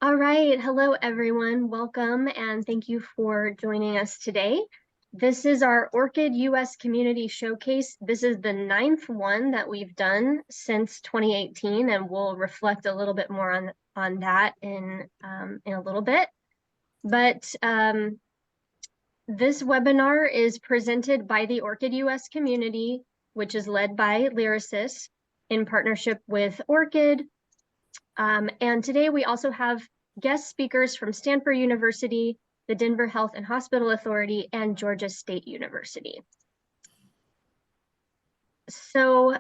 All right, hello everyone, welcome and thank you for joining us today. This is our ORCID US Community Showcase. This is the 9th one that we've done since 2018, and we'll reflect a little bit more on that in a little bit. But this webinar is presented by the ORCID US Community, which is led by Lyrasis in partnership with ORCID. And today we also have guest speakers from Stanford University, the Denver Health and Hospital Authority, and Georgia State University. So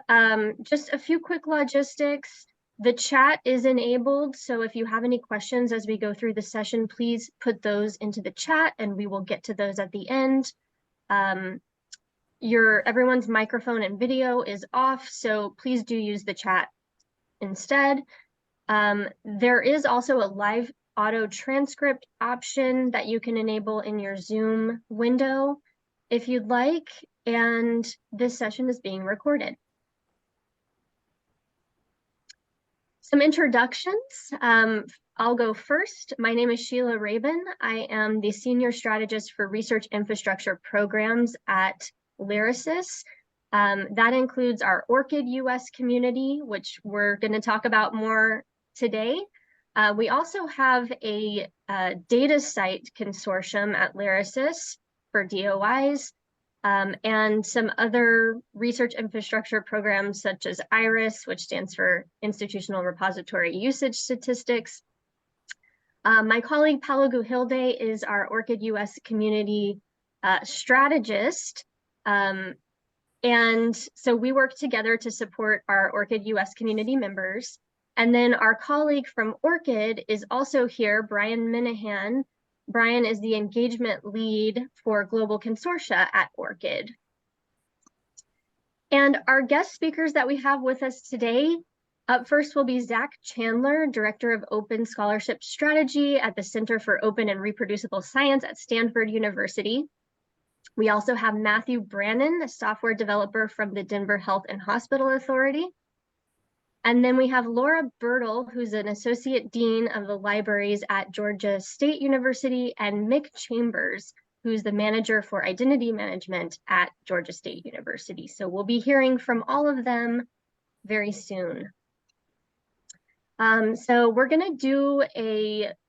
just a few quick logistics. The chat is enabled, so if you have any questions as we go through the session, please put those into the chat and we will get to those at the end. Everyone's microphone and video is off, so please do use the chat instead. There is also a live auto transcript option that you can enable in your Zoom window if you'd like, and this session is being recorded. Some introductions. I'll go first. My name is Sheila Rabin. I am the Senior Strategist for Research Infrastructure Programs at Lyrasis. That includes our ORCID US Community, which we're going to talk about more today. We also have a data site consortium at Lyrasis for DOIs, and some other research infrastructure programs such as IRIS, which stands for Institutional Repository Usage Statistics. My colleague Paolo Guhilde is our ORCID US Community strategist. And so we work together to support our ORCID US community members. And then our colleague from ORCID is also here, Brian Minahan. Brian is the engagement lead for global consortia at ORCID. And our guest speakers that we have with us today, up first will be Zach Chandler, Director of Open Scholarship Strategy at the Center for Open and Reproducible Science at Stanford University. We also have Matthew Brannon, a software developer from the Denver Health and Hospital Authority. And then we have Laura Bertle, who's an Associate Dean of the Libraries at Georgia State University, and Mick Chambers, who's the Manager for Identity Management at Georgia State University. So we'll be hearing from all of them very soon. So we're gonna do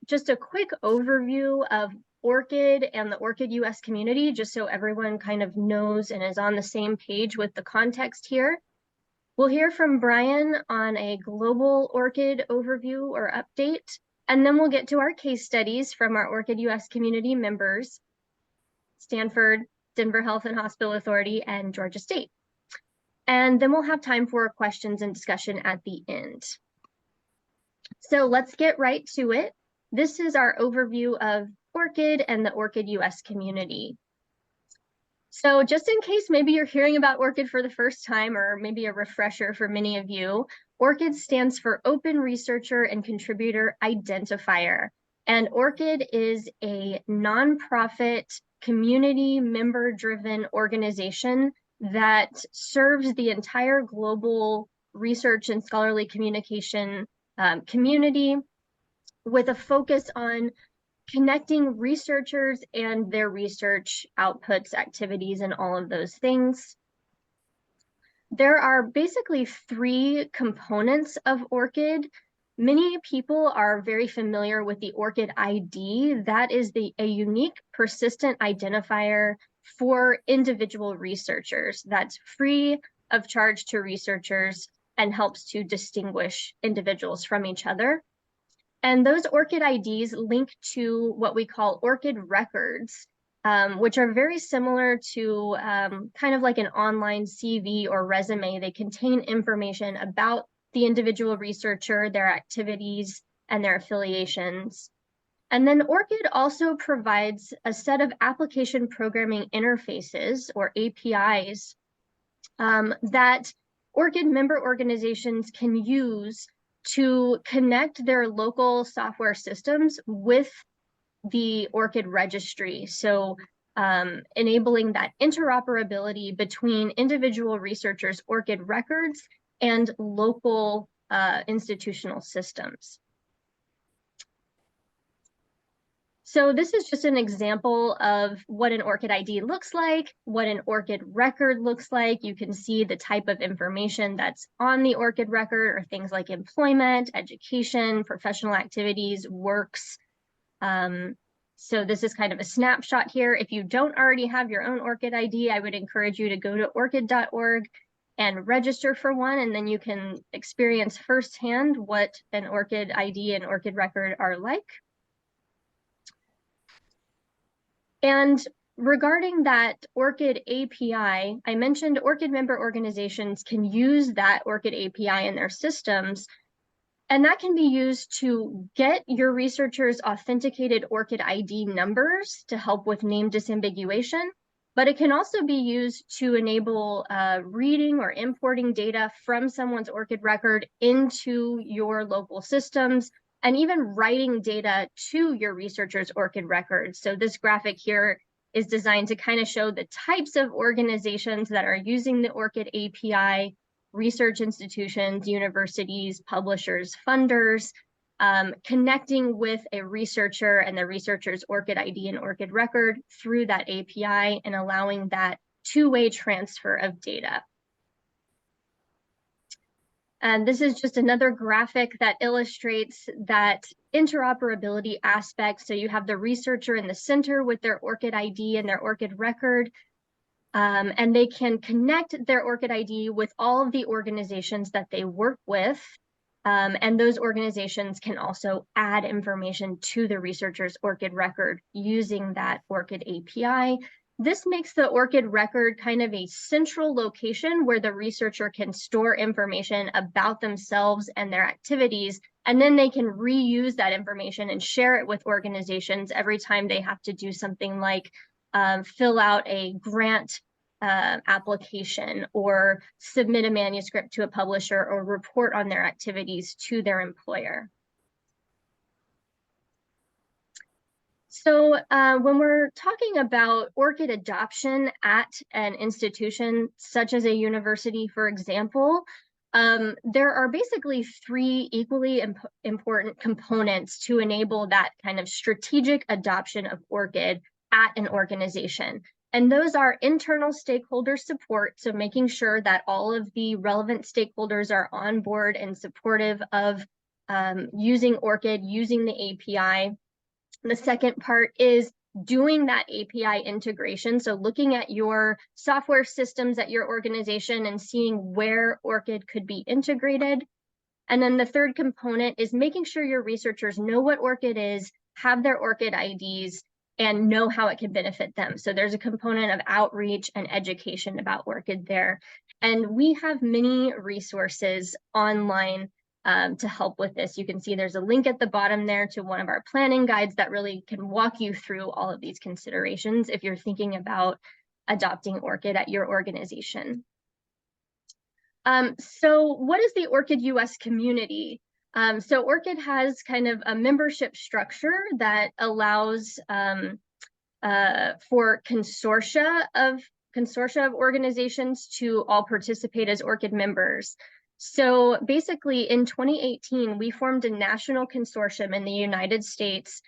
just a quick overview of ORCID and the ORCID US community, just so everyone kind of knows and is on the same page with the context here. We'll hear from Brian on a global ORCID overview or update, and then we'll get to our case studies from our ORCID US community members, Stanford, Denver Health and Hospital Authority, and Georgia State. And then we'll have time for questions and discussion at the end. So let's get right to it. This is our overview of ORCID and the ORCID US community. So just in case maybe you're hearing about ORCID for the first time, or maybe a refresher for many of you, ORCID stands for Open Researcher and Contributor Identifier. And ORCID is a nonprofit, community member-driven organization that serves the entire global research and scholarly communication community with a focus on connecting researchers and their research outputs, activities, and all of those things. There are basically 3 components of ORCID. Many people are very familiar with the ORCID ID. That is a unique persistent identifier for individual researchers that's free of charge to researchers and helps to distinguish individuals from each other. And those ORCID IDs link to what we call ORCID records, which are very similar to kind of like an online CV or resume. They contain information about the individual researcher, their activities, and their affiliations. And then ORCID also provides a set of application programming interfaces, or APIs, that ORCID member organizations can use to connect their local software systems with the ORCID registry. So enabling that interoperability between individual researchers' ORCID records and local institutional systems. So this is just an example of what an ORCID ID looks like, what an ORCID record looks like. You can see the type of information that's on the ORCID record, or things like employment, education, professional activities, works. So this is kind of a snapshot here. If you don't already have your own ORCID ID, I would encourage you to go to orcid.org and register for one, and then you can experience firsthand what an ORCID ID and ORCID record are like. And regarding that ORCID API, I mentioned ORCID member organizations can use that ORCID API in their systems, and that can be used to get your researchers authenticated ORCID ID numbers to help with name disambiguation, but it can also be used to enable reading or importing data from someone's ORCID record into your local systems, and even writing data to your researchers' ORCID records. So this graphic here is designed to kind of show the types of organizations that are using the ORCID API: research institutions, universities, publishers, funders, connecting with a researcher and the researcher's ORCID ID and ORCID record through that API, and allowing that two-way transfer of data. And this is just another graphic that illustrates that interoperability aspect. So you have the researcher in the center with their ORCID ID and their ORCID record, and they can connect their ORCID ID with all of the organizations that they work with. And those organizations can also add information to the researcher's ORCID record using that ORCID API. This makes the ORCID record kind of a central location where the researcher can store information about themselves and their activities, and then they can reuse that information and share it with organizations every time they have to do something like fill out a grant application, or submit a manuscript to a publisher, or report on their activities to their employer. So when we're talking about ORCID adoption at an institution, such as a university, for example, there are basically three equally important components to enable that kind of strategic adoption of ORCID at an organization. And those are internal stakeholder support, so making sure that all of the relevant stakeholders are on board and supportive of using ORCID, using the API. The second part is doing that API integration, so looking at your software systems at your organization and seeing where ORCID could be integrated. And then the third component is making sure your researchers know what ORCID is, have their ORCID IDs, and know how it can benefit them. So there's a component of outreach and education about ORCID there. And we have many resources online to help with this. You can see there's a link at the bottom there to one of our planning guides that really can walk you through all of these considerations if you're thinking about adopting ORCID at your organization. So what is the ORCID US community? So ORCID has kind of a membership structure that allows for consortia of organizations to all participate as ORCID members. So basically in 2018, we formed a national consortium in the United States.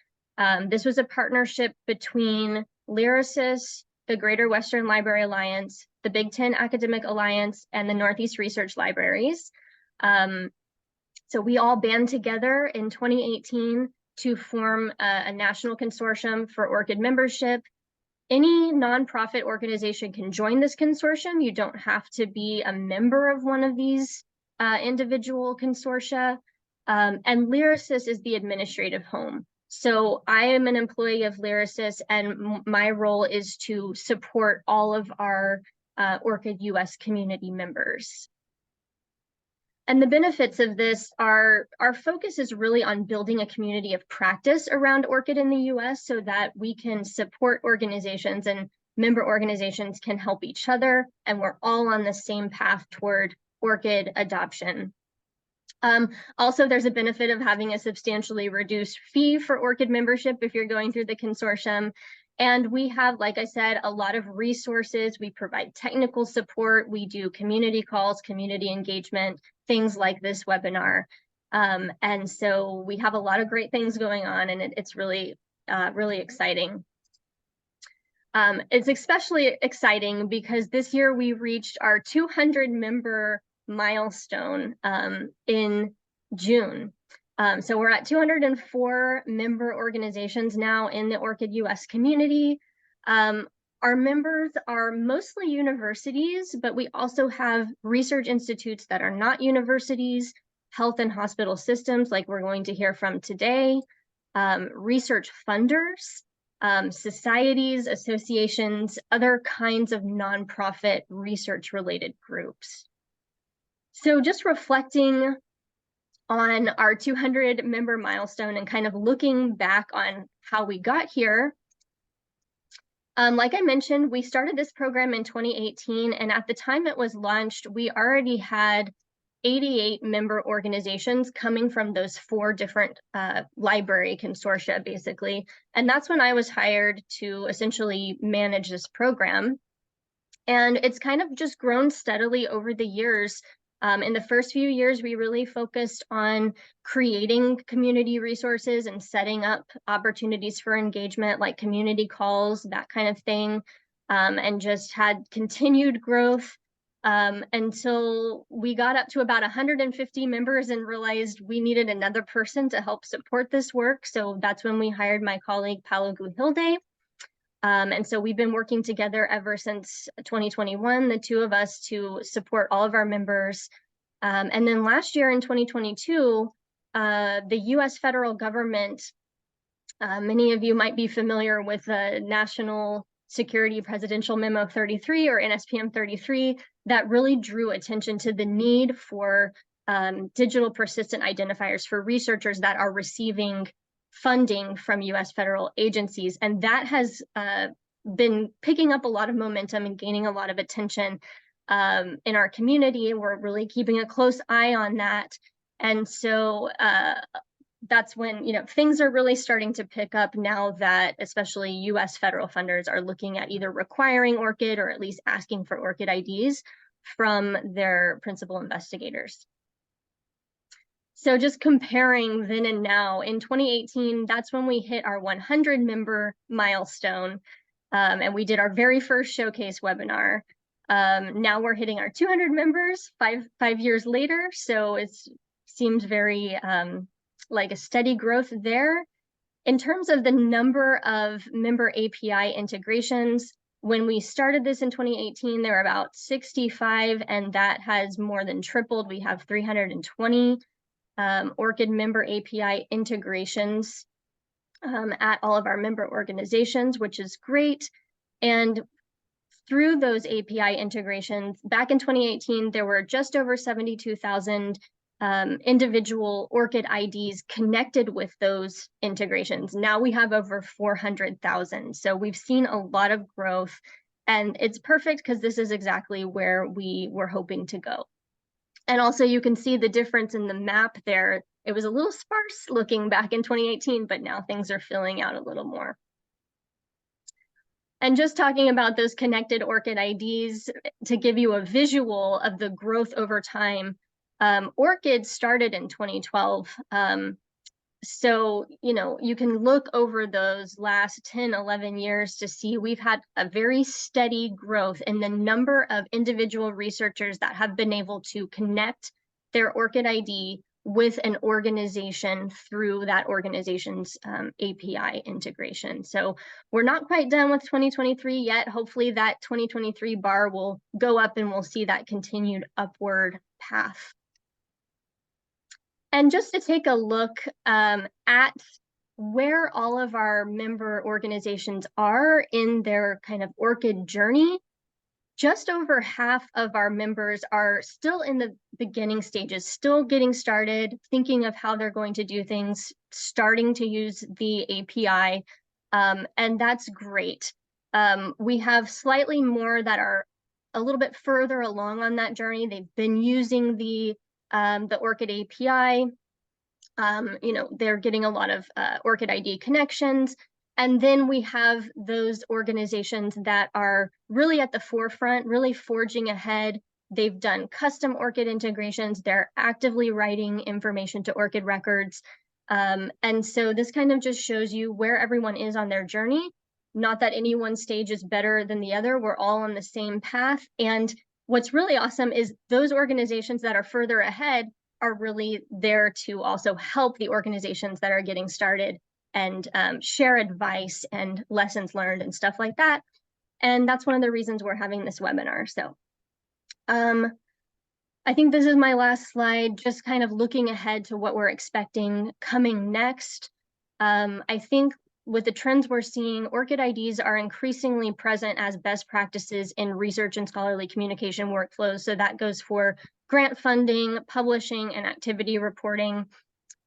This was a partnership between LYRASIS, the Greater Western Library Alliance, the Big Ten Academic Alliance, and the Northeast Research Libraries. So we all band together in 2018 to form a national consortium for ORCID membership. Any nonprofit organization can join this consortium. You don't have to be a member of one of these individual consortia. And LYRASIS is the administrative home. So I am an employee of LYRASIS, and my role is to support all of our ORCID US community members. And the benefits of this are, our focus is really on building a community of practice around ORCID in the US so that we can support organizations, and member organizations can help each other, and we're all on the same path toward ORCID adoption. Also, there's a benefit of having a substantially reduced fee for ORCID membership if you're going through the consortium. And we have, like I said, a lot of resources. We provide technical support. We do community calls, community engagement, things like this webinar. And so we have a lot of great things going on, and it's really really exciting. It's especially exciting because this year we reached our 200 member milestone in June. So we're at 204 member organizations now in the ORCID US community. Our members are mostly universities, but we also have research institutes that are not universities, health and hospital systems like we're going to hear from today, research funders, societies, associations, other kinds of nonprofit research-related groups. So just reflecting on our 200 member milestone and kind of looking back on how we got here. Like I mentioned, we started this program in 2018, and at the time it was launched, we already had 88 member organizations coming from those 4 different library consortia, basically. And that's when I was hired to essentially manage this program. And it's kind of just grown steadily over the years. In the first few years, we really focused on creating community resources and setting up opportunities for engagement, like community calls, that kind of thing, and just had continued growth until we got up to about 150 members and realized we needed another person to help support this work. So that's when we hired my colleague, Paolo Guhilde. And so we've been working together ever since 2021, the 2 of us, to support all of our members. And then last year in 2022, the US federal government, many of you might be familiar with the National Security Presidential Memo 33 or NSPM 33, that really drew attention to the need for digital persistent identifiers for researchers that are receiving funding from US federal agencies. And that has been picking up a lot of momentum and gaining a lot of attention in our community. We're really keeping a close eye on that. And so that's when, things are really starting to pick up now that especially US federal funders are looking at either requiring ORCID or at least asking for ORCID IDs from their principal investigators. So just comparing then and now, in 2018, that's when we hit our 100 member milestone, and we did our very first showcase webinar. Now we're hitting our 200 members five years later, so it seems very like a steady growth there. In terms of the number of member API integrations, when we started this in 2018, there were about 65, and that has more than tripled. We have 320 ORCID member API integrations at all of our member organizations, which is great. And through those API integrations, back in 2018, there were just over 72,000 individual ORCID IDs connected with those integrations. Now we have over 400,000. So we've seen a lot of growth, and it's perfect because this is exactly where we were hoping to go. And also you can see the difference in the map there. It was a little sparse looking back in 2018, but now things are filling out a little more. And just talking about those connected ORCID IDs to give you a visual of the growth over time. ORCID started in 2012. So, you can look over those last 10, 11 years to see we've had a very steady growth in the number of individual researchers that have been able to connect their ORCID ID with an organization through that organization's API integration. So we're not quite done with 2023 yet. Hopefully that 2023 bar will go up and we'll see that continued upward path. And just to take a look at where all of our member organizations are in their kind of ORCID journey, just over half of our members are still in the beginning stages, still getting started, thinking of how they're going to do things, starting to use the API, and that's great. We have slightly more that are a little bit further along on that journey. They've been using the ORCID API. They're getting a lot of ORCID ID connections. And then we have those organizations that are really at the forefront, really forging ahead. They've done custom ORCID integrations. They're actively writing information to ORCID records. And so this kind of just shows you where everyone is on their journey. Not that any one stage is better than the other. We're all on the same path. And what's really awesome is those organizations that are further ahead are really there to also help the organizations that are getting started and share advice and lessons learned and stuff like that. And that's one of the reasons we're having this webinar. So I think this is my last slide, just kind of looking ahead to what we're expecting coming next. I think with the trends we're seeing, ORCID IDs are increasingly present as best practices in research and scholarly communication workflows. So that goes for grant funding, publishing, and activity reporting.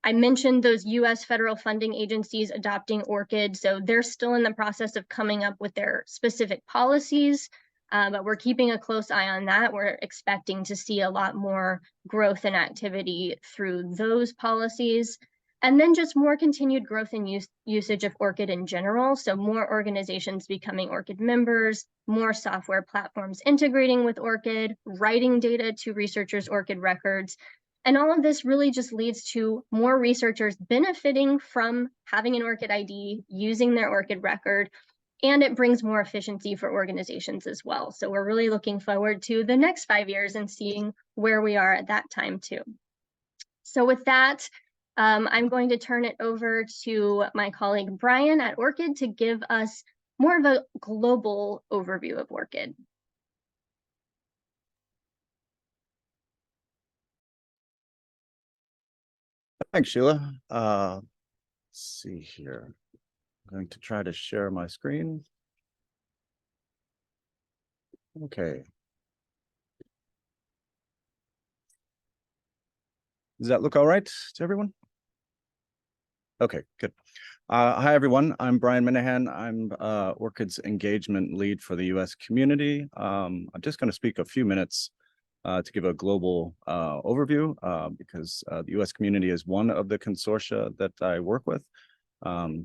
I mentioned those US federal funding agencies adopting ORCID, so they're still in the process of coming up with their specific policies, but we're keeping a close eye on that. We're expecting to see a lot more growth and activity through those policies. And then just more continued growth in usage of ORCID in general. So more organizations becoming ORCID members, more software platforms integrating with ORCID, writing data to researchers' ORCID records. And all of this really just leads to more researchers benefiting from having an ORCID ID, using their ORCID record, and it brings more efficiency for organizations as well. So we're really looking forward to the next 5 years and seeing where we are at that time too. So with that, I'm going to turn it over to my colleague Brian at ORCID to give us more of a global overview of ORCID. Thanks, Sheila. Let's see here. I'm going to try to share my screen. Okay. Does that look all right to everyone? Okay, good. Hi, everyone. I'm Brian Minahan. I'm ORCID's engagement lead for the US community. I'm just going to speak a few minutes to give a global overview because the US community is one of the consortia that I work with.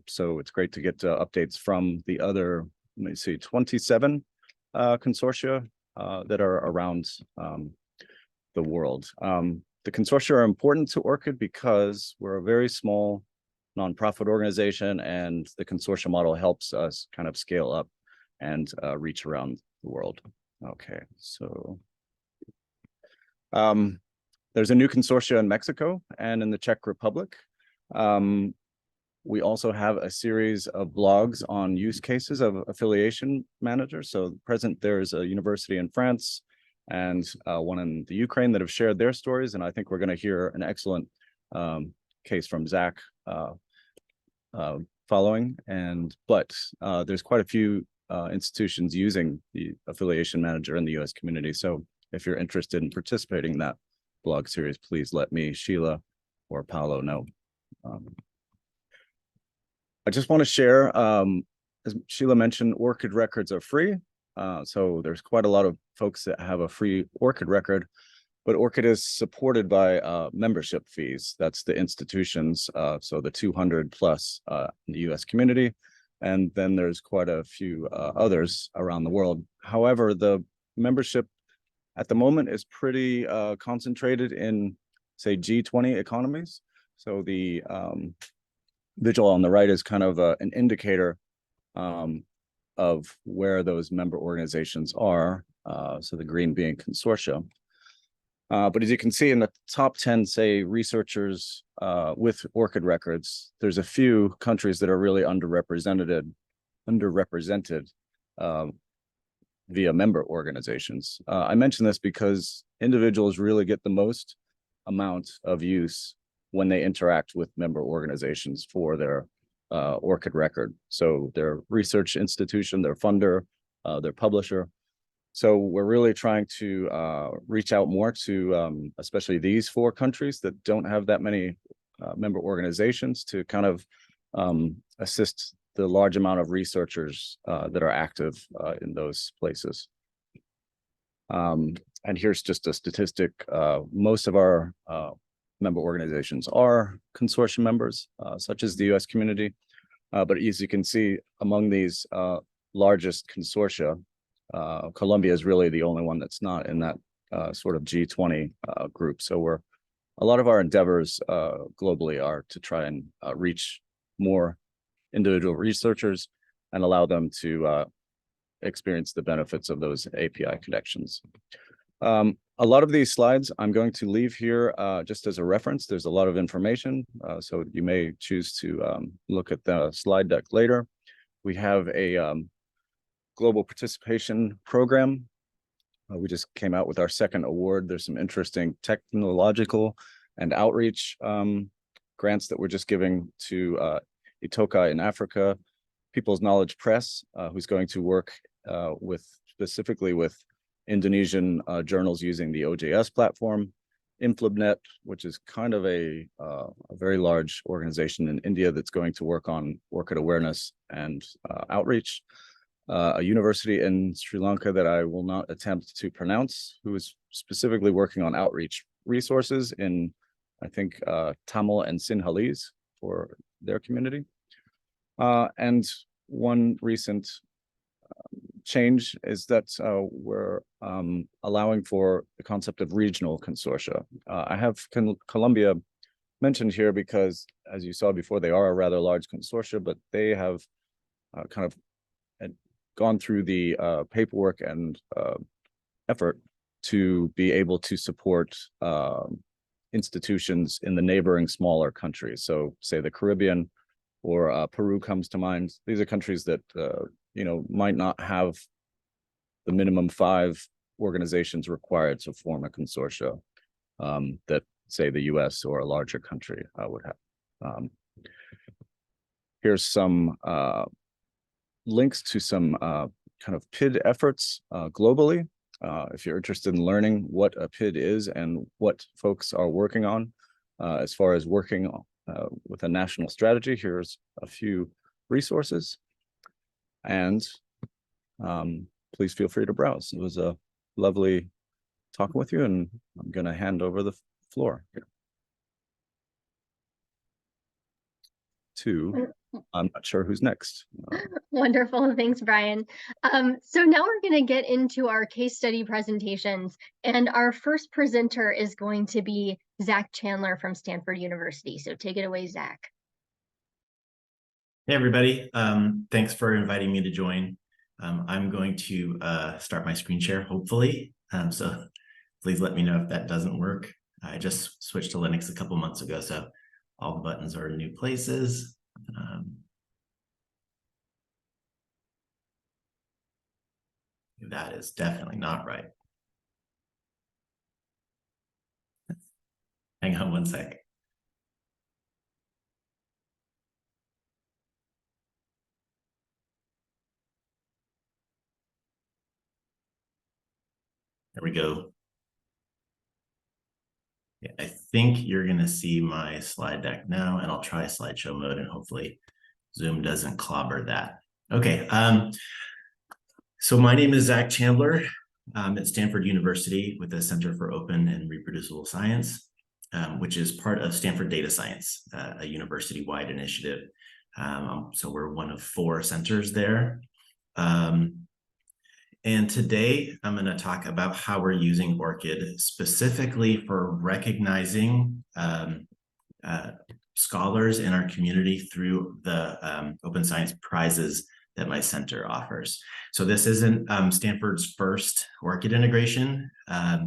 So it's great to get updates from the other, let me see, 27 consortia that are around the world. The consortia are important to ORCID because we're a very small nonprofit organization, and the consortia model helps us kind of scale up and reach around the world. Okay, so there's a new consortia in Mexico and in the Czech Republic. We also have a series of blogs on use cases of affiliation managers. So present, there's a university in France and one in the Ukraine that have shared their stories. And I think we're going to hear an excellent case from Zach following. But there's quite a few institutions using the affiliation manager in the US community. So if you're interested in participating in that blog series, please let me, Sheila, or Paolo know. I just want to share, as Sheila mentioned, ORCID records are free. So there's quite a lot of folks that have a free ORCID record, but ORCID is supported by membership fees. That's the institutions, so the 200 plus in the US community. And then there's quite a few others around the world. However, the membership at the moment is pretty concentrated in, say, G20 economies. So the visual on the right is kind of an indicator of where those member organizations are. So the green being consortia. But as you can see in the top 10, say, researchers with ORCID records, there's a few countries that are really underrepresented via member organizations. I mention this because individuals really get the most amount of use when they interact with member organizations for their ORCID record. So their research institution, their funder, their publisher. So we're really trying to reach out more to especially these 4 countries that don't have that many member organizations to kind of assist the large amount of researchers that are active in those places. And here's just a statistic. Most of our member organizations are consortium members, such as the US community. But as you can see, among these largest consortia, Colombia is really the only one that's not in that sort of G20 group. So we're a lot of our endeavors globally are to try and reach more individual researchers and allow them to experience the benefits of those API connections. A lot of these slides I'm going to leave here just as a reference. There's a lot of information, so you may choose to look at the slide deck later. We have a global participation program. We just came out with our second award. There's some interesting technological and outreach grants that we're just giving to Itoka in Africa, People's Knowledge Press, who's going to work specifically with Indonesian journals using the OJS platform, InflibNet, which is kind of a very large organization in India that's going to work on ORCID awareness and outreach. A university in Sri Lanka that I will not attempt to pronounce, who is specifically working on outreach resources in, I think, Tamil and Sinhalese for their community. And one recent change is that we're allowing for the concept of regional consortia. I have Colombia mentioned here because, as you saw before, they are a rather large consortia, but they have kind of gone through the paperwork and effort to be able to support institutions in the neighboring smaller countries. So say the Caribbean or Peru comes to mind. These are countries that might not have the minimum 5 organizations required to form a consortia that, say, the US or a larger country would have. Here's some links to some kind of PID efforts globally. If you're interested in learning what a PID is and what folks are working on as far as working with a national strategy, here's a few resources. And please feel free to browse. It was a lovely talking with you, and I'm going to hand over the floor here to, I'm not sure who's next. Wonderful. Thanks, Brian. So now we're going to get into our case study presentations. And our first presenter is going to be Zach Chandler from Stanford University. So take it away, Zach. Hey, everybody. Thanks for inviting me to join. I'm going to start my screen share, hopefully. So please let me know if that doesn't work. I just switched to Linux a couple months ago, so all the buttons are in new places. That is definitely not right. Hang on one sec. There we go. Yeah, I think you're going to see my slide deck now, and I'll try slideshow mode, and hopefully Zoom doesn't clobber that. Okay. So my name is Zach Chandler. At Stanford University with the Center for Open and Reproducible Science, which is part of Stanford Data Science, a university-wide initiative. So we're one of 4 centers there. And today I'm going to talk about how we're using ORCID specifically for recognizing scholars in our community through the Open Science Prizes that my center offers. So this isn't Stanford's first ORCID integration. I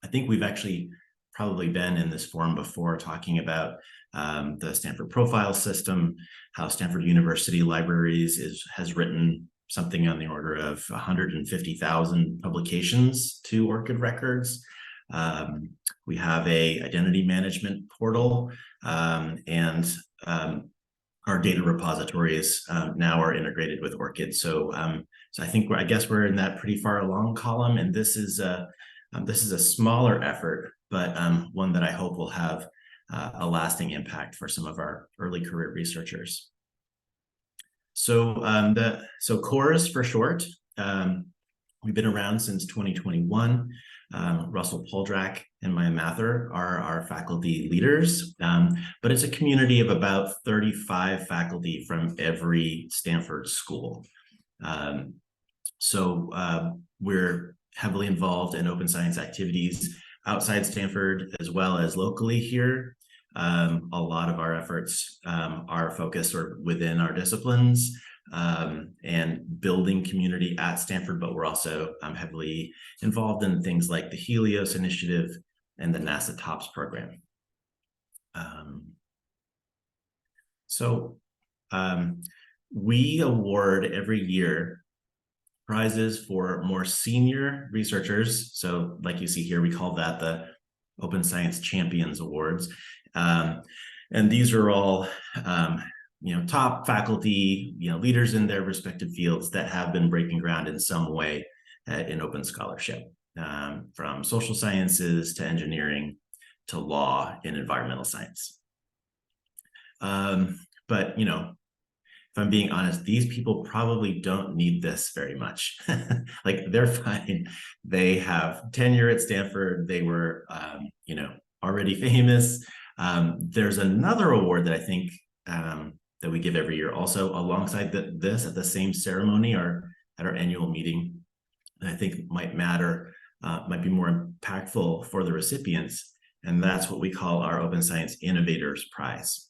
think we've actually probably been in this forum before talking about the Stanford profile system, how Stanford University Libraries has written something on the order of 150,000 publications to ORCID records. We have a identity management portal, and our data repositories now are integrated with ORCID. So I guess we're in that pretty far along column, and this is a smaller effort, but one that I hope will have a lasting impact for some of our early career researchers. So CORS for short. We've been around since 2021. Russell Poldrak and Maya Mather are our faculty leaders, but it's a community of about 35 faculty from every Stanford school. So we're heavily involved in open science activities outside Stanford as well as locally here. A lot of our efforts are focused sort of within our disciplines and building community at Stanford, but we're also heavily involved in things like the Helios Initiative and the NASA TOPS program. We award every year prizes for more senior researchers. So like you see here, we call that the Open Science Champions Awards. And these are all top faculty, leaders in their respective fields that have been breaking ground in some way in open scholarship, from social sciences to engineering to law and environmental science. But if I'm being honest, these people probably don't need this very much. Like, they're fine. They have tenure at Stanford. They were, already famous. There's another award that I think that we give every year also alongside this at the same ceremony or at our annual meeting that I think might matter, might be more impactful for the recipients. And that's what we call our Open Science Innovators Prize.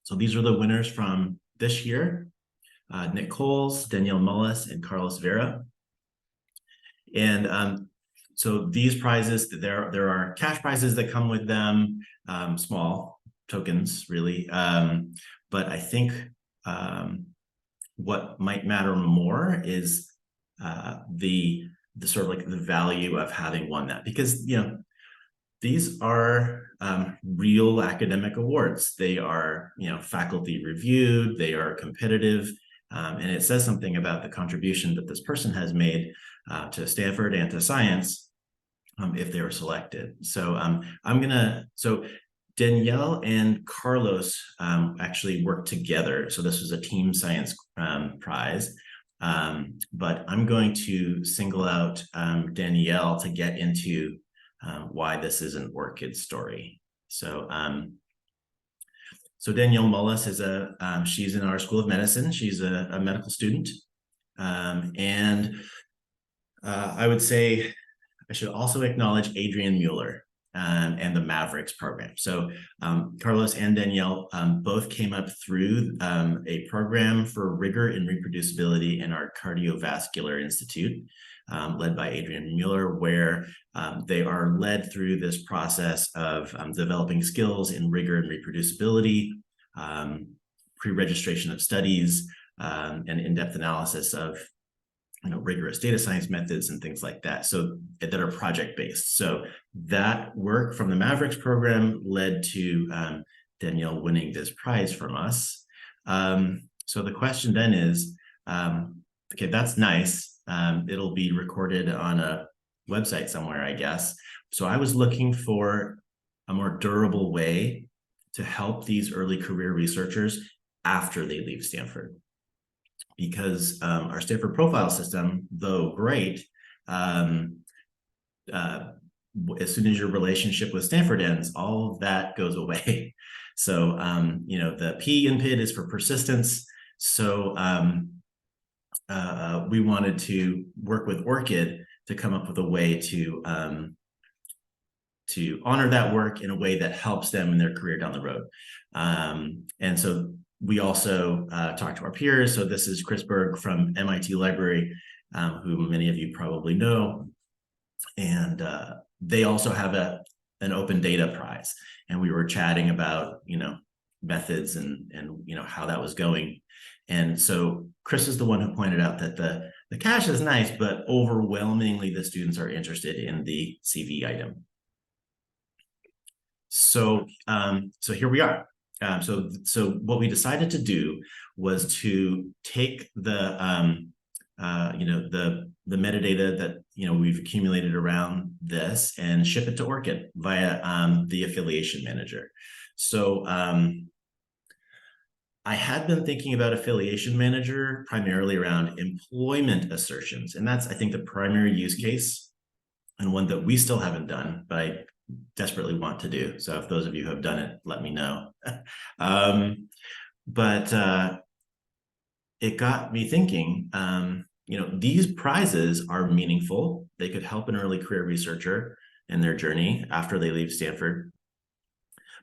So these are the winners from this year: Nick Coles, Danielle Mullis, and Carlos Vera. And so these prizes, there are cash prizes that come with them, small tokens, really. But I think what might matter more is the sort of like the value of having won that, because these are real academic awards. They are, faculty reviewed, they are competitive, and it says something about the contribution that this person has made to Stanford and to science if they were selected. So so Danielle and Carlos actually worked together. So this was a team science prize. But I'm going to single out Danielle to get into why this is an ORCID story. So Danielle Mullis is she's in our School of Medicine. She's a medical student. And I would say I should also acknowledge Adrian Mueller and the Mavericks program. So Carlos and Danielle both came up through a program for rigor and reproducibility in our Cardiovascular Institute, led by Adrian Mueller, where they are led through this process of developing skills in rigor and reproducibility, pre-registration of studies, and in-depth analysis of rigorous data science methods and things like that, so that are project-based. So that work from the Mavericks program led to Danielle winning this prize from us. So the question then is, okay, that's nice. It'll be recorded on a website somewhere, I guess. So I was looking for a more durable way to help these early career researchers after they leave Stanford. Because our Stanford profile system, though great, as soon as your relationship with Stanford ends, all of that goes away. So, the P in PID is for persistence. So we wanted to work with ORCID to come up with a way to honor that work in a way that helps them in their career down the road. And so we also talked to our peers. So this is Chris Berg from MIT Library, who many of you probably know. And they also have an open data prize. And we were chatting about, methods and how that was going. And so Chris is the one who pointed out that the cash is nice, but overwhelmingly the students are interested in the CV item. So here we are. So what we decided to do was to take the metadata that we've accumulated around this and ship it to ORCID via the affiliation manager. So I had been thinking about affiliation manager primarily around employment assertions, and that's, I think, the primary use case and one that we still haven't done, but I desperately want to do. So if those of you who have done it, let me know. But it got me thinking, these prizes are meaningful. They could help an early career researcher. in their journey after they leave Stanford.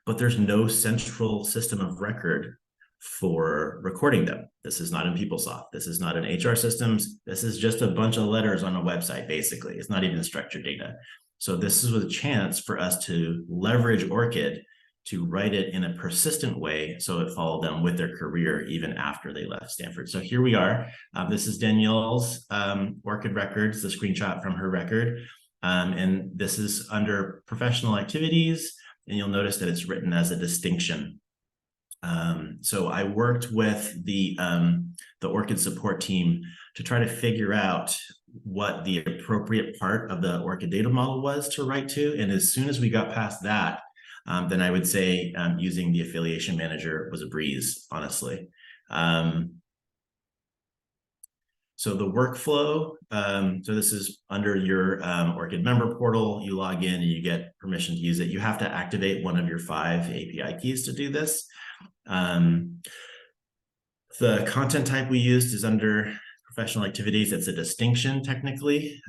But there's no central system of record for recording them. This is not in PeopleSoft. This is not in HR systems. This is just a bunch of letters on a website, basically. It's not even structured data. So this is a chance for us to leverage ORCID to write it in a persistent way so it followed them with their career even after they left Stanford. So here we are. This is Danielle's ORCID records, the screenshot from her record. And this is under professional activities. And you'll notice that it's written as a distinction. So I worked with the ORCID support team to try to figure out what the appropriate part of the ORCID data model was to write to. And as soon as we got past that, then I would say using the affiliation manager was a breeze, honestly. So the workflow, so this is under your ORCID member portal. You log in and you get permission to use it. You have to activate one of your 5 API keys to do this. The content type we used is under professional activities. It's a distinction technically.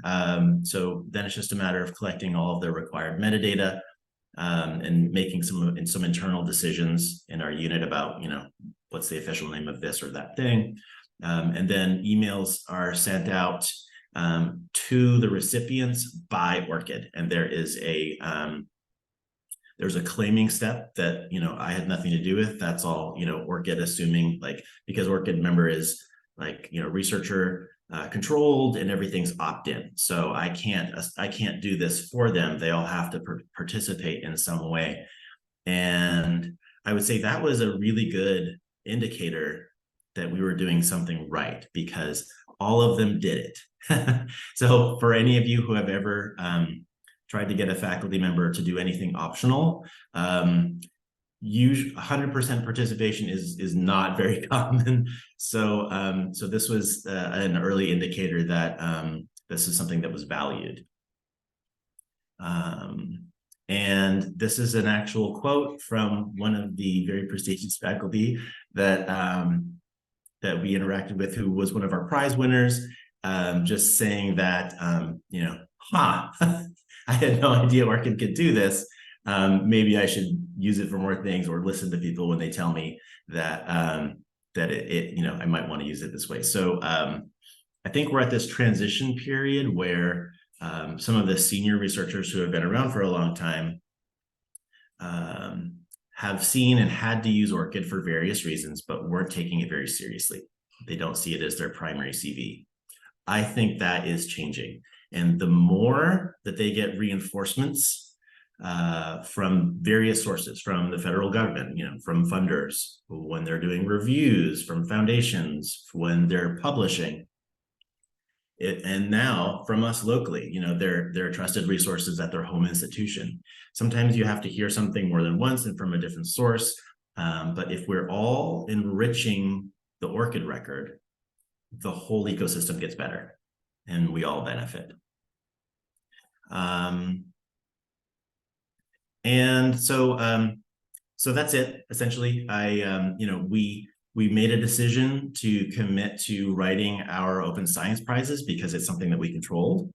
So then it's just a matter of collecting all of the required metadata and making some internal decisions in our unit about, what's the official name of this or that thing. And then emails are sent out to the recipients by ORCID. And there is there's a claiming step that, I had nothing to do with. That's all, ORCID assuming because ORCID member is researcher controlled and everything's opt-in. So I can't do this for them. They all have to participate in some way. And I would say that was a really good indicator that we were doing something right because all of them did it. So for any of you who have ever tried to get a faculty member to do anything optional, 100% participation is not very common. So so this was an early indicator that this is something that was valued. And this is an actual quote from one of the very prestigious faculty that we interacted with, who was one of our prize winners, just saying that, I had no idea ORCID could do this. Maybe I should use it for more things or listen to people when they tell me that I might want to use it this way. So I think we're at this transition period where some of the senior researchers who have been around for a long time have seen and had to use ORCID for various reasons, but weren't taking it very seriously. They don't see it as their primary CV. I think that is changing. And the more that they get reinforcements from various sources, from the federal government, from funders, when they're doing reviews, from foundations, when they're publishing, and now from us locally, they're trusted resources at their home institution. Sometimes you have to hear something more than once and from a different source. But if we're all enriching the ORCID record, the whole ecosystem gets better and we all benefit. And so that's it. Essentially, we made a decision to commit to writing our open science prizes because it's something that we controlled.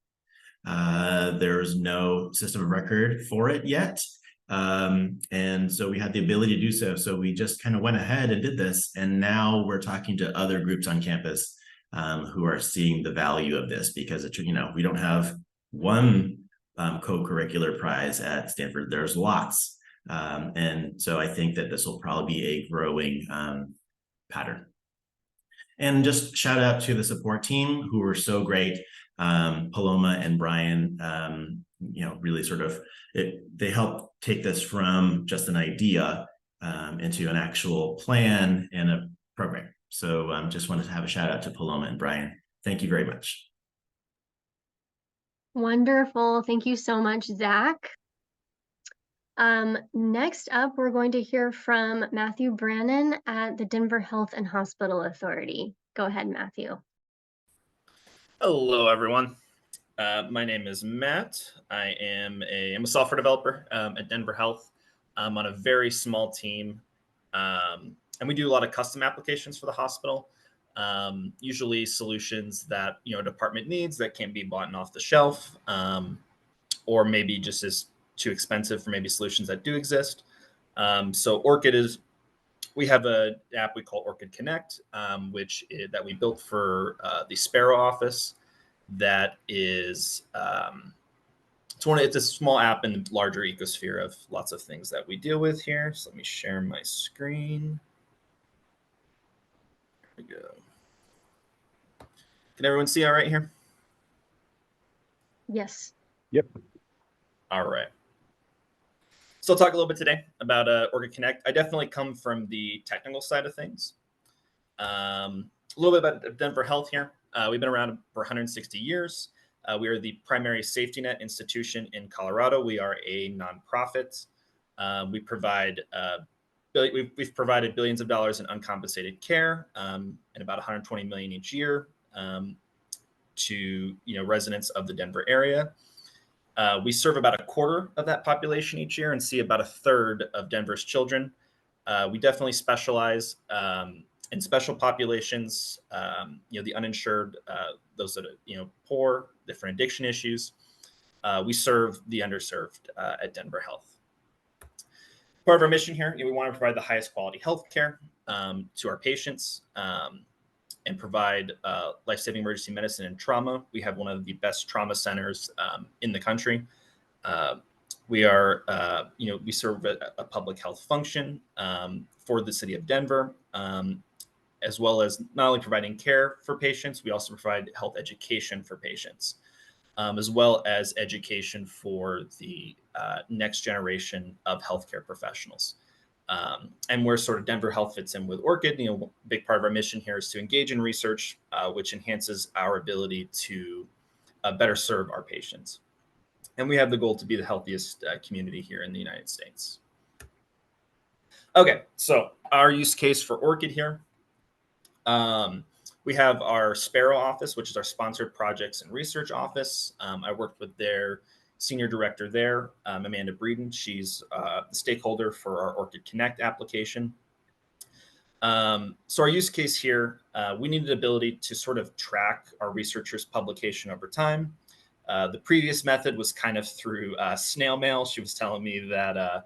There's no system of record for it yet. And so we had the ability to do so. So we just kind of went ahead and did this. And now we're talking to other groups on campus who are seeing the value of this because we don't have one co-curricular prize at Stanford. There's lots. And so I think that this will probably be a growing pattern. And just shout out to the support team who were so great. Paloma and Brian, really they helped take this from just an idea into an actual plan and a program. So just wanted to have a shout out to Paloma and Brian. Thank you very much. Wonderful. Thank you so much, Zach. Next up, we're going to hear from Matthew Brannon at the Denver Health and Hospital Authority. Go ahead, Matthew. Hello, everyone. My name is Matt. I'm a software developer at Denver Health. I'm on a very small team, and we do a lot of custom applications for the hospital. Usually solutions that a department needs that can be bought off the shelf. or maybe just is too expensive for maybe solutions that do exist. So ORCID is, we have an app we call ORCID Connect, that we built for the Sparrow office. That is, it's a small app in the larger ecosphere of lots of things that we deal with here. So let me share my screen. There we go. Can everyone see all right here? Yes. Yep. All right. So I'll talk a little bit today about ORCID Connect. I definitely come from the technical side of things. A little bit about Denver Health here. We've been around for 160 years. We are the primary safety net institution in Colorado. We are a nonprofit. We provide we've provided billions of dollars in uncompensated care, and about 120 million each year to residents of the Denver area. We serve about a quarter of that population each year and see about a third of Denver's children. We definitely specialize in special populations, the uninsured, those that are poor, different addiction issues. We serve the underserved at Denver Health. Part of our mission here, we want to provide the highest quality healthcare to our patients and provide life-saving emergency medicine and trauma. We have one of the best trauma centers in the country. We are, we serve a public health function for the city of Denver, as well as not only providing care for patients, we also provide health education for patients, as well as education for the next generation of healthcare professionals. And where sort of Denver Health fits in with ORCID, a big part of our mission here is to engage in research, which enhances our ability to better serve our patients. And we have the goal to be the healthiest community here in the United States. Okay, so our use case for ORCID here. We have our Sparrow office, which is our sponsored projects and research office. I worked with their senior director there, Amanda Breeden. She's the stakeholder for our ORCID Connect application. So our use case here, we needed the ability to sort of track our researchers' publication over time. The previous method was kind of through snail mail. She was telling me that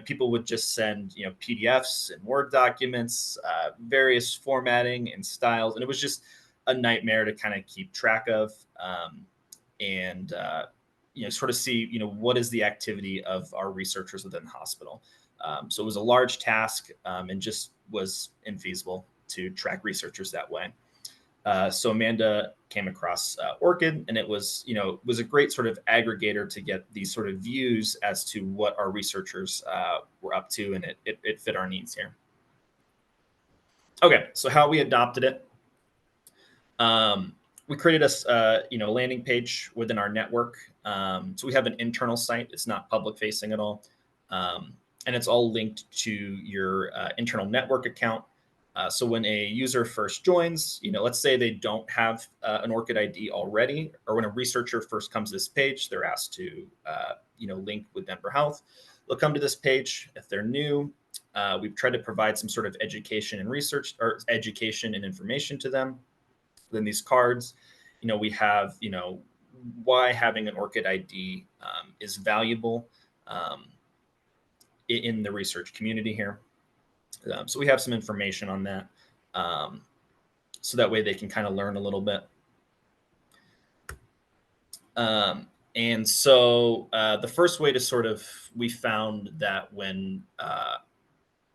people would just send PDFs and Word documents, various formatting and styles, and it was just a nightmare to kind of keep track of and sort of see what is the activity of our researchers within the hospital. So it was a large task and just was infeasible to track researchers that way. So Amanda came across ORCID, and it was a great sort of aggregator to get these sort of views as to what our researchers were up to, and it fit our needs here. Okay, so how we adopted it. We created a landing page within our network. So we have an internal site. It's not public facing at all. And it's all linked to your internal network account. So when a user first joins, let's say they don't have an ORCID ID already, or when a researcher first comes to this page, they're asked to, link with Denver Health. They'll come to this page. If they're new, we've tried to provide some sort of education and research, or education and information to them. Then these cards, we have, why having an ORCID ID is valuable in the research community here. So we have some information on that, so that way they can kind of learn a little bit. And so the first way to sort of, we found that when,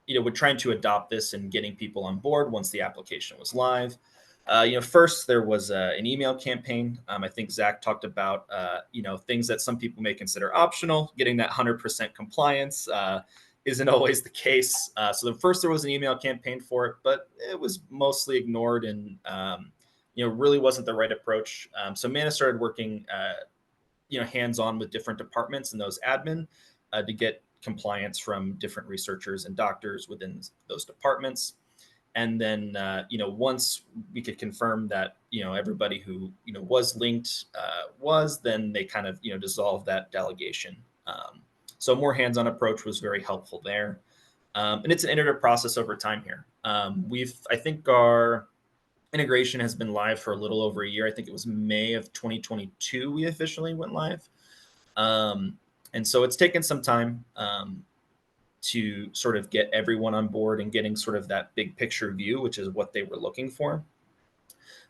we're trying to adopt this and getting people on board once the application was live, first there was an email campaign. I think Zach talked about, things that some people may consider optional. Getting that 100% compliance isn't always the case. So first there was an email campaign for it, but it was mostly ignored and, really wasn't the right approach. So Amanda started working, hands-on with different departments and those admin to get compliance from different researchers and doctors within those departments. And then, once we could confirm that, everybody who, was linked then they kind of, dissolved that delegation. So a more hands-on approach was very helpful there. And it's an iterative process over time here. I think our integration has been live for a little over a year. I think it was May of 2022 we officially went live. And so it's taken some time to sort of get everyone on board and getting sort of that big picture view, which is what they were looking for.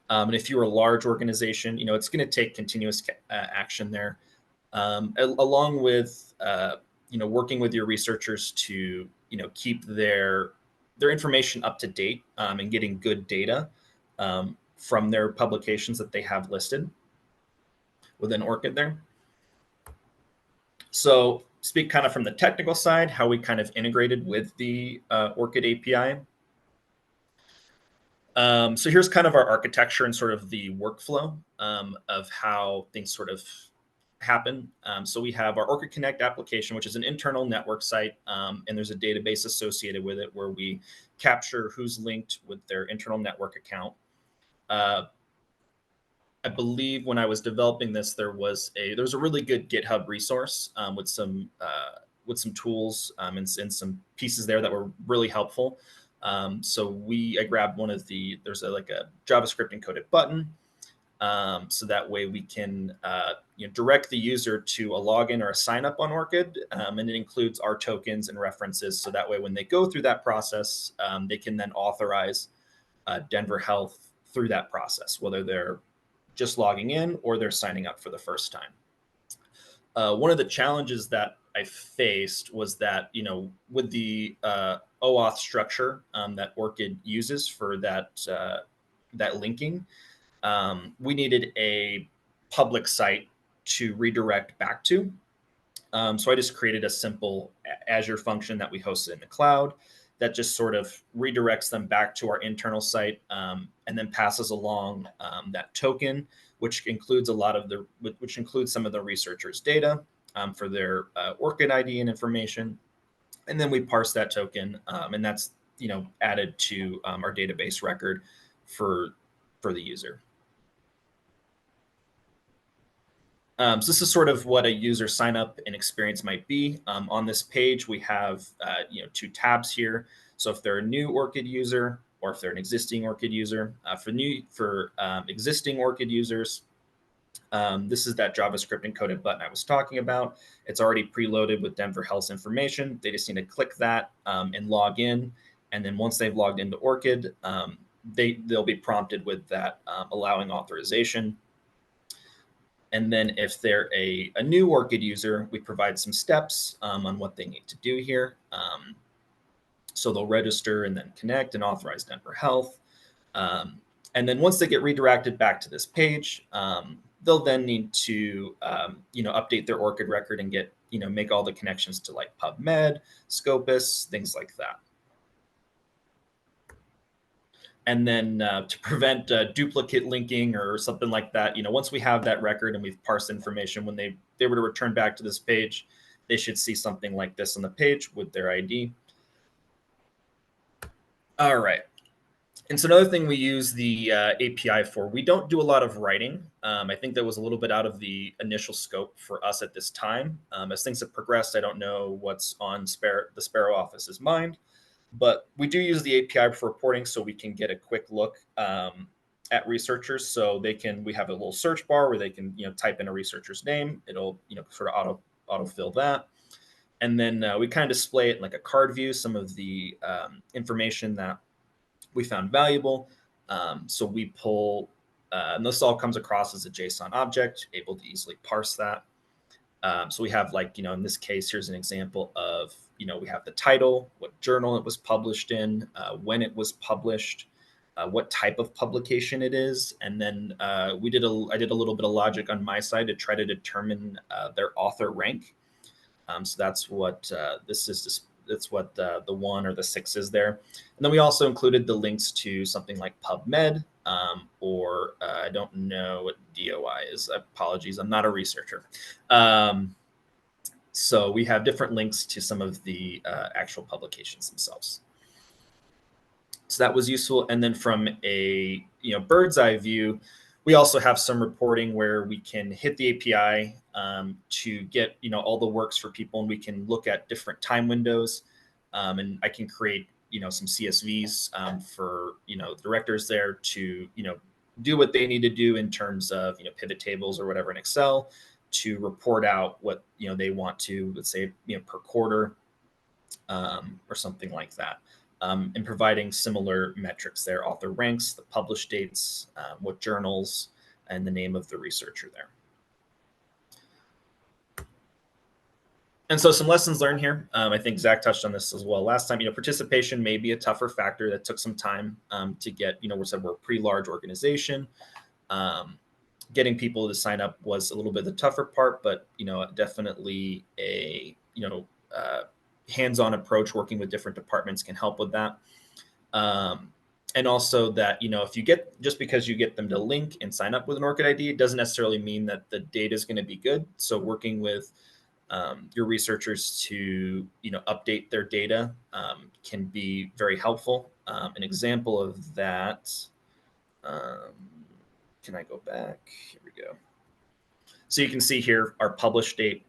And if you're a large organization, it's going to take continuous action there, along with working with your researchers to keep their information up to date, and getting good data from their publications that they have listed within ORCID there. So speak kind of from the technical side, how we kind of integrated with the ORCID API. So here's kind of our architecture and sort of the workflow of how things sort of happen. So we have our ORCID Connect application, which is an internal network site, and there's a database associated with it where we capture who's linked with their internal network account. I believe when I was developing this, there was a really good GitHub resource with some tools and some pieces there that were really helpful. So I grabbed one of there's a JavaScript encoded button. So that way we can direct the user to a login or a sign up on ORCID, and it includes our tokens and references. So that way when they go through that process, they can then authorize Denver Health through that process, whether they're just logging in or they're signing up for the first time. One of the challenges that I faced was that, with the OAuth structure that ORCID uses for that linking, we needed a public site to redirect back to. So I just created a simple Azure function that we hosted in the cloud that just sort of redirects them back to our internal site, and then passes along that token, which includes some of the researchers' data for their ORCID ID and information. And then we parse that token, and that's added to our database record for the user. So this is sort of what a user sign up and experience might be. On this page, we have 2 tabs here. So if they're a new ORCID user or if they're an existing ORCID user, for existing ORCID users, this is that JavaScript encoded button I was talking about. It's already preloaded with Denver Health's information. They just need to click that and log in. And then once they've logged into ORCID, they'll be prompted with that allowing authorization. And then if they're a new ORCID user, we provide some steps on what they need to do here. So they'll register and then connect and authorize Denver Health. And then once they get redirected back to this page, they'll then need to update their ORCID record and make all the connections to like PubMed, Scopus, things like that. And then to prevent duplicate linking or something like that, once we have that record and we've parsed information, when they were to return back to this page, they should see something like this on the page with their ID. All right. And so another thing we use the API for, we don't do a lot of writing. I think that was a little bit out of the initial scope for us at this time. As things have progressed, I don't know what's on the Sparrow office's mind. But we do use the API for reporting so we can get a quick look at researchers. So we have a little search bar where they can type in a researcher's name. It'll sort of autofill that. And then we kind of display it in like a card view, some of the information that we found valuable. So we pull, and this all comes across as a JSON object, able to easily parse that. So we have in this case, here's an example of, we have the title, what journal it was published in, when it was published, what type of publication it is. And then I did a little bit of logic on my side to try to determine their author rank. So that's what this is. That's what the 1 or the 6 is there. And then we also included the links to something like PubMed, or I don't know what DOI is. Apologies, I'm not a researcher. So we have different links to some of the actual publications themselves. So that was useful. And then from a bird's eye view, we also have some reporting where we can hit the API to get all the works for people, and we can look at different time windows. And I can create some CSVs for the directors there to do what they need to do in terms of pivot tables or whatever in Excel. to report out what they want to, let's say per quarter or something like that, and providing similar metrics there: author ranks, the published dates, what journals, and the name of the researcher there. And so some lessons learned here. I think Zach touched on this as well last time. Participation may be a tougher factor. That took some time to get. We're a pretty large organization. Getting people to sign up was a little bit the tougher part, but definitely a hands-on approach, working with different departments can help with that. And also that if you just because you get them to link and sign up with an ORCID ID, it doesn't necessarily mean that the data is going to be good. So working with your researchers to update their data can be very helpful. An example of that, can I go back? Here we go. So you can see here our published date.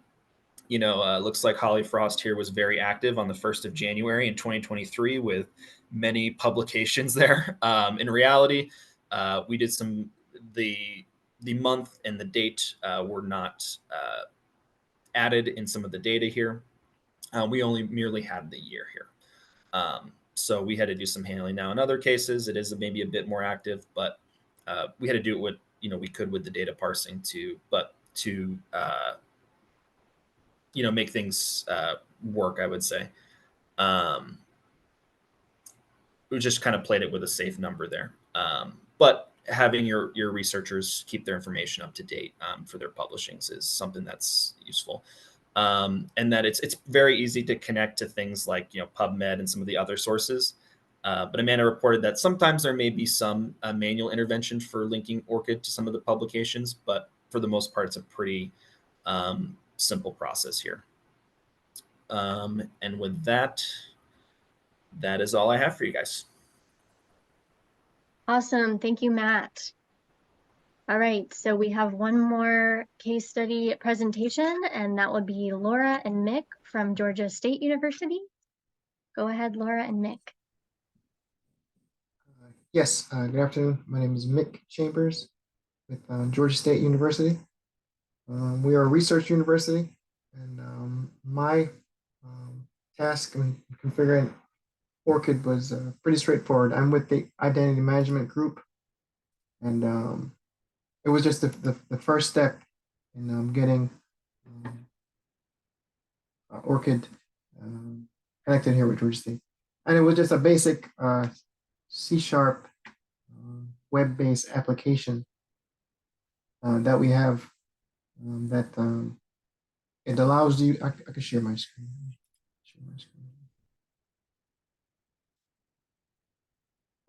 Looks like Holly Frost here was very active on the 1st of January in 2023 with many publications there. In reality, we did the month and the date were not added in some of the data here. We merely had the year here. So we had to do some handling. Now, in other cases, it is maybe a bit more active, but we had to do it what we could with the data parsing to make things work, I would say. We just kind of played it with a safe number there. But having your researchers keep their information up to date for their publishings is something that's useful. And that it's very easy to connect to things like PubMed and some of the other sources. But Amanda reported that sometimes there may be some manual intervention for linking ORCID to some of the publications, but for the most part, it's a pretty simple process here. And with that is all I have for you guys. Awesome. Thank you, Matt. All right, so we have one more case study presentation, and that would be Laura and Mick from Georgia State University. Go ahead, Laura and Mick. Yes, good afternoon. My name is Mick Chambers with Georgia State University. We are a research university, and my task in configuring ORCID was pretty straightforward. I'm with the identity management group, and it was just the first step in getting ORCID connected here with Georgia State. And it was just a basic C# web-based application that we have that it allows you. I can share my screen.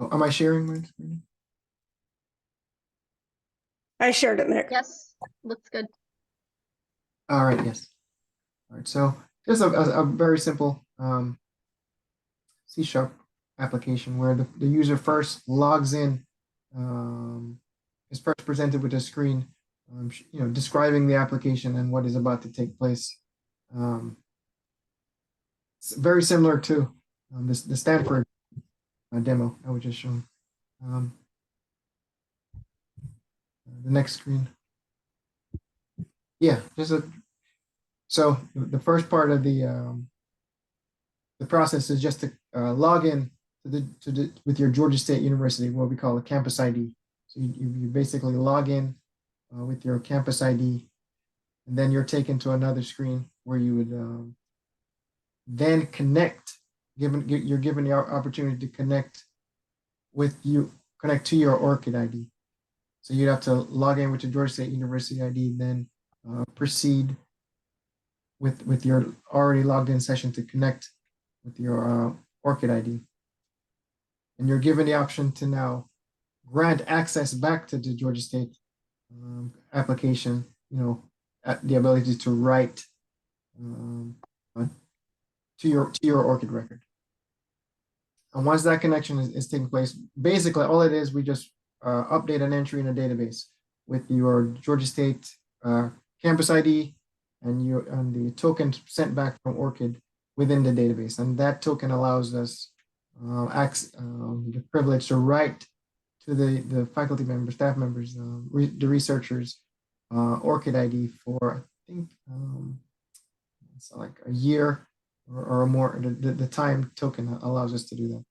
Oh, am I sharing my screen? I shared it, Mick. Yes, looks good. All right, yes. All right, so just a very simple C# application where the user first logs in, is first presented with a screen, describing the application and what is about to take place. It's very similar to the Stanford demo I was just showing. The next screen. Yeah, so the first part of the process is just to log in with your Georgia State University, what we call a campus ID. So you basically log in with your campus ID, and then you're taken to another screen where you would then connect. You're given the opportunity to connect to your ORCID ID. So you'd have to log in with your Georgia State University ID, then proceed with your already logged in session to connect with your ORCID ID. And you're given the option to now grant access back to the Georgia State application, the ability to write to your ORCID record. And once that connection is taking place, basically all it is, we just update an entry in a database with your Georgia State campus ID and the token sent back from ORCID within the database. And that token allows us the privilege to write to the faculty members, staff members, the researchers ORCID ID for, I think, it's like a year or more. The time token allows us to do that.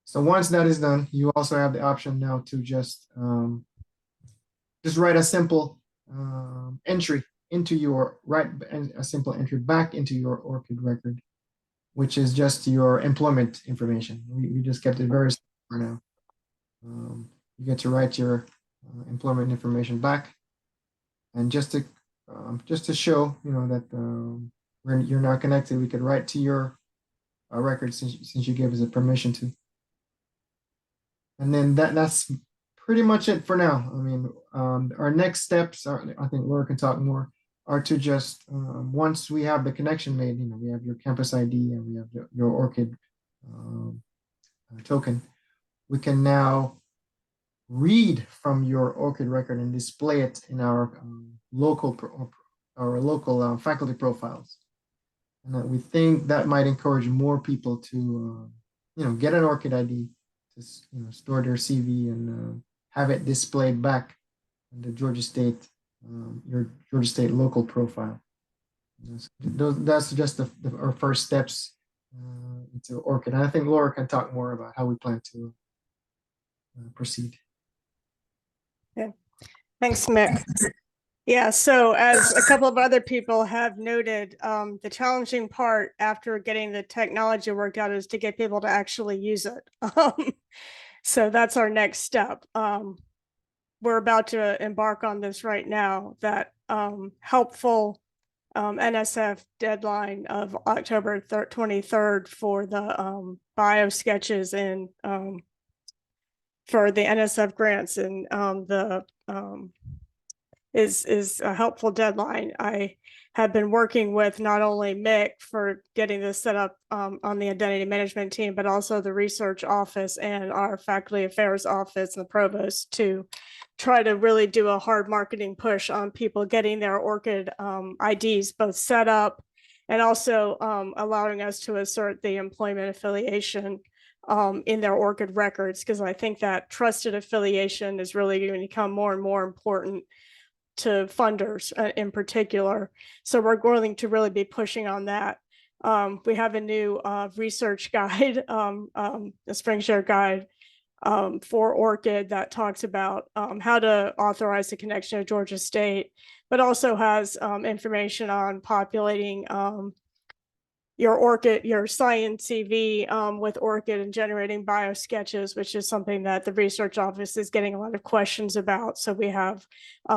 So once that is done, you also have the option now to just write a simple entry into your, a simple entry back into your ORCID record, which is just your employment information. We just kept it very simple for now. You get to write your employment information back, and just to show, you know, that you're not connected, we could write to your record since you gave us a permission to. And then that's pretty much it for now. I mean, our next steps are, I think Laura can talk more, are to just once we have the connection made, you know, we have your campus ID and we have your ORCID token, we can now read from your ORCID record and display it in our local faculty profiles. And we think that might encourage more people to, you know, get an ORCID ID, to, you know, store their CV and have it displayed back in the Georgia State, your Georgia State local profile. That's just our first steps into ORCID. And I think Laura can talk more about how we plan to proceed. Yeah, thanks, Mick. Yeah, so as a couple of other people have noted, the challenging part after getting the technology worked out is to get people to actually use it. So that's our next step. We're about to embark on this right now, that helpful NSF deadline of October 23rd for the bio sketches and for the NSF grants, and is a helpful deadline. I have been working with not only Mick for getting this set up on the identity management team, but also the research office and our faculty affairs office and the provost to try to really do a hard marketing push on people getting their ORCID IDs both set up and also allowing us to assert the employment affiliation in their ORCID records, because I think that trusted affiliation is really going to become more and more important to funders in particular. So we're going to really be pushing on that. We have a new research guide, a spring share guide for ORCID that talks about how to authorize the connection to Georgia State, but also has information on populating your ORCID, your science CV with ORCID and generating bio sketches, which is something that the research office is getting a lot of questions about. So we have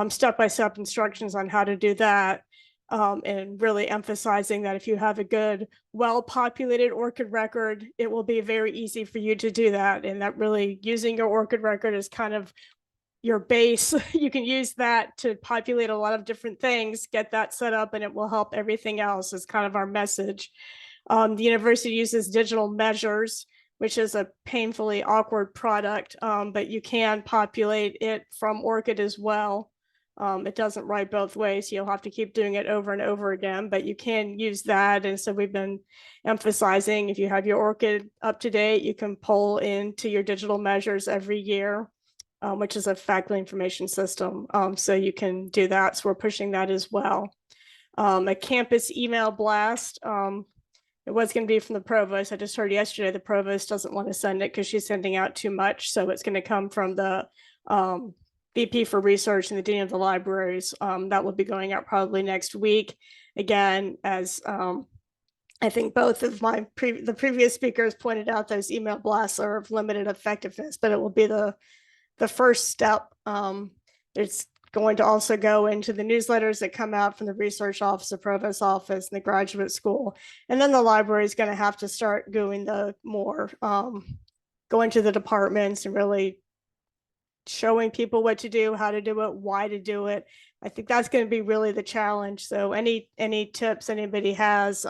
step-by-step instructions on how to do that, and really emphasizing that if you have a good, well-populated ORCID record, it will be very easy for you to do that. And that really using your ORCID record is kind of your base. You can use that to populate a lot of different things, get that set up, and it will help everything else, is kind of our message. The university uses digital measures, which is a painfully awkward product, but you can populate it from ORCID as well. It doesn't write both ways. You'll have to keep doing it over and over again, but you can use that. And so we've been emphasizing, if you have your ORCID up to date, you can pull into your digital measures every year, which is a faculty information system. So you can do that. So we're pushing that as well. A campus email blast. It was going to be from the provost. I just heard yesterday the provost doesn't want to send it because she's sending out too much. So it's going to come from the VP for research and the dean of the libraries. That will be going out probably next week. Again, as I think both of the previous speakers pointed out, those email blasts are of limited effectiveness, but it will be the first step. It's going to also go into the newsletters that come out from the research office, the provost office, and the graduate school. And then the library is going to have to start doing the more, going to the departments and really showing people what to do, how to do it, why to do it. I think that's going to be really the challenge. So any tips anybody has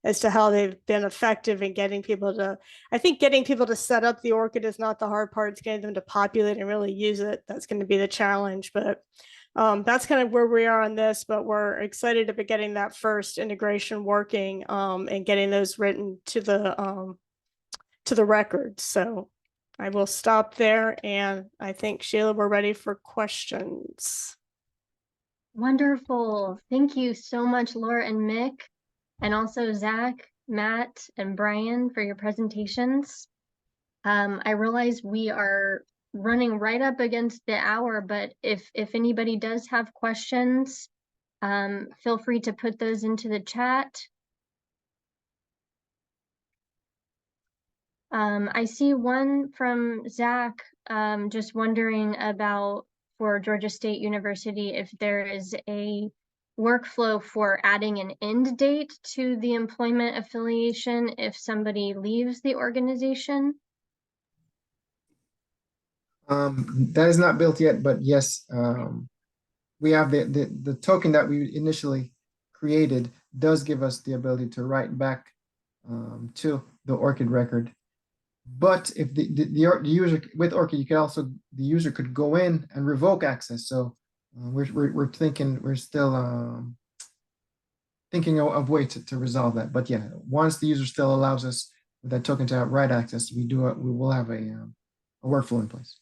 as to how they've been effective in getting people to, I think getting people to set up the ORCID is not the hard part. It's getting them to populate and really use it. That's going to be the challenge. But that's kind of where we are on this, but we're excited to be getting that first integration working and getting those written to the record. So I will stop there, and I think, Sheila, we're ready for questions. Wonderful. Thank you so much, Laura and Mick, and also Zach, Matt, and Brian for your presentations. I realize we are running right up against the hour, but if anybody does have questions, feel free to put those into the chat. I see one from Zach, just wondering about for Georgia State University if there is a workflow for adding an end date to the employment affiliation if somebody leaves the organization. That is not built yet, but yes, we have the token that we initially created does give us the ability to write back to the ORCID record. But if the user with ORCID, you could also, the user could go in and revoke access. So we're thinking, we're still thinking of way to resolve that. But yeah, once the user still allows us with that token to have write access, we will have a workflow in place.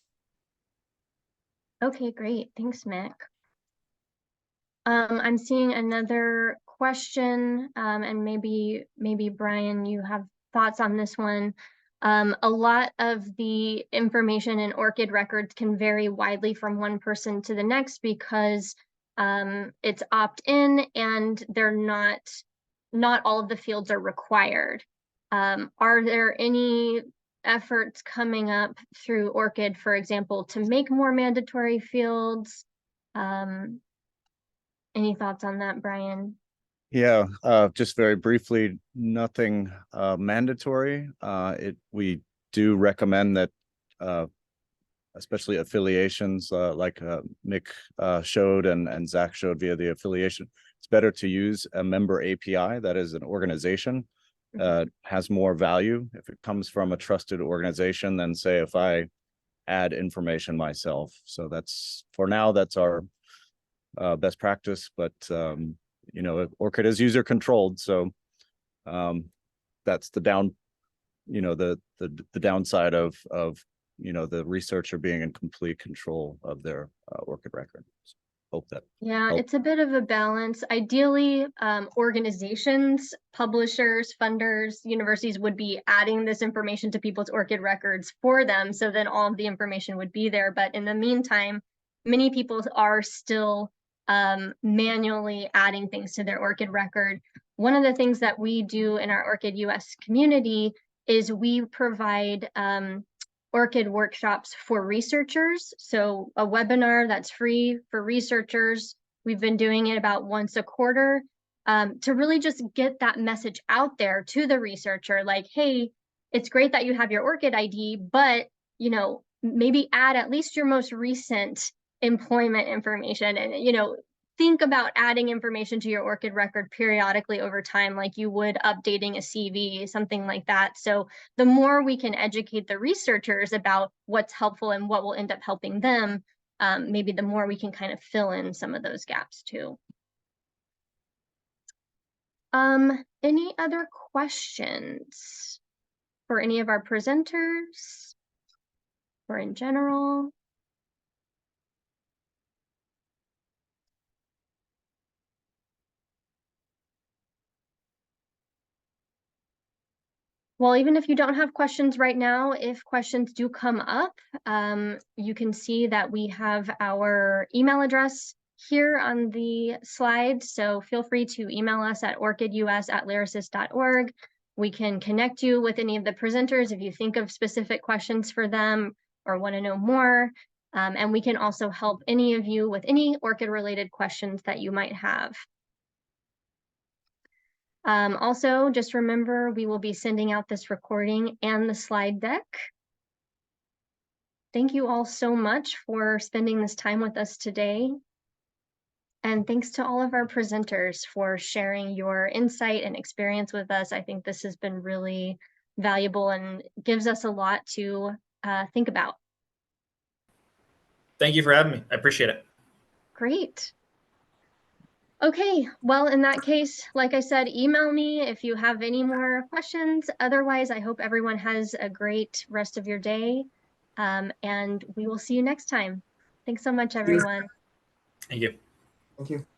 Okay, great. Thanks, Mick. I'm seeing another question, and maybe Brian, you have thoughts on this one. A lot of the information in ORCID records can vary widely from one person to the next because it's opt-in and they're not all of the fields are required. Are there any efforts coming up through ORCID, for example, to make more mandatory fields? Any thoughts on that, Brian? Yeah, just very briefly, nothing mandatory. We do recommend that, especially affiliations like Mick showed and Zach showed via the affiliation, it's better to use a member API that is an organization, has more value if it comes from a trusted organization than say if I add information myself. So that's, for now, that's our best practice, but you know, ORCID is user controlled, so that's the downside of you know, the researcher being in complete control of their ORCID record. So hope that helped. It's a bit of a balance. Ideally, organizations, publishers, funders, universities would be adding this information to people's ORCID records for them, so then all of the information would be there. But in the meantime, many people are still manually adding things to their ORCID record. One of the things that we do in our ORCID US community is we provide ORCID workshops for researchers. So a webinar that's free for researchers. We've been doing it about once a quarter to really just get that message out there to the researcher, like, hey, it's great that you have your ORCID ID, but you know, maybe add at least your most recent employment information, and you know, think about adding information to your ORCID record periodically over time, like you would updating a CV, something like that. So the more we can educate the researchers about what's helpful and what will end up helping them, maybe the more we can kind of fill in some of those gaps too. Any other questions for any of our presenters or in general? Well, even if you don't have questions right now, if questions do come up, you can see that we have our email address here on the slide. So feel free to email us at orcidus@lyrasis.org. We can connect you with any of the presenters if you think of specific questions for them or want to know more. And we can also help any of you with any ORCID related questions that you might have. Also, just remember, we will be sending out this recording and the slide deck. Thank you all so much for spending this time with us today. And thanks to all of our presenters for sharing your insight and experience with us. I think this has been really valuable and gives us a lot to think about. Thank you for having me. I appreciate it. Great. Okay, well, in that case, like I said, email me if you have any more questions. Otherwise, I hope everyone has a great rest of your day, and we will see you next time. Thanks so much, everyone. Thank you. Thank you.